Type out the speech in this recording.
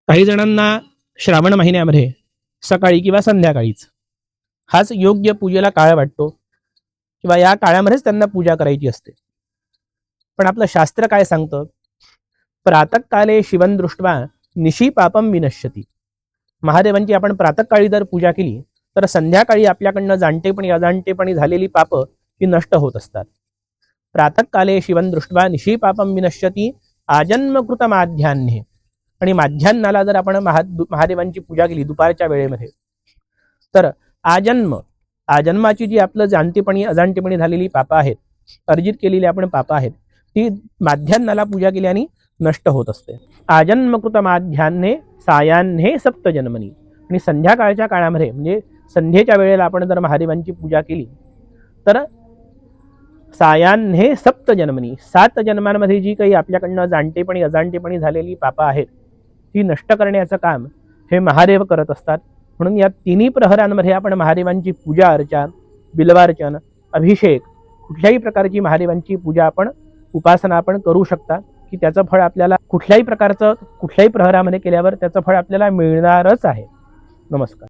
काही जणांना श्रावण महिन्यामध्ये सकाळी किंवा संध्याकाळीच हाच योग्य पूजेला काळ वाटतो किंवा या काळामध्येच त्यांना पूजा करायची असते. पण आपलं शास्त्र काय सांगतं? प्रातःकाले शिवं दृष्ट्वा निशी पापम विनश्यती. महादेवांची आपण प्रातःकाळी जर पूजा केली तर संध्याकाळी आपल्याकडनं जाणतेपणी अजाणतेपणी झालेली पाप ही नष्ट होत असतात. प्रातःकाले शिवं दृष्ट्वा निशी पापम विनश्यती आजन्मकृत माध्यान्हे. आणि माध्यान्हाला जर आपण महादेवांची पूजा केली दुपारच्या वेळेमध्ये तर आजन्माची जी आपलं जाणतेपणी अजाणतेपणी झालेली पापं आहेत, अर्जित केलेली आपण पापं आहेत, ती माध्यान्हाला पूजा केल्याने नष्ट होत असते. आजन्मकृत माध्यान्हे सायान्हे सप्तजन्मनी. आणि संध्याकाळच्या काळामध्ये म्हणजे संध्येच्या वेळेला आपण जर महादेवांची पूजा केली तर सायान्हे सप्तजन्मनी, 7 जन्मांमध्ये जी काही आपल्याकडनं जाणतेपणी अजाणतेपणी झालेली पापं आहेत ती नष्ट करण्याचं काम हे महादेव करत असतात. म्हणून या तिन्ही प्रहरांमध्ये आपण महादेवांची पूजा अर्चा, बिल्वार्चन, अभिषेक, कुठल्याही प्रकारची महादेवांची पूजा आपण उपासना आपण करू शकता की त्याचं फळ आपल्याला कुठल्याही प्रकारचं कुठल्याही प्रहरामध्ये केल्यावर त्याचं फळ आपल्याला मिळणारच आहे. नमस्कार.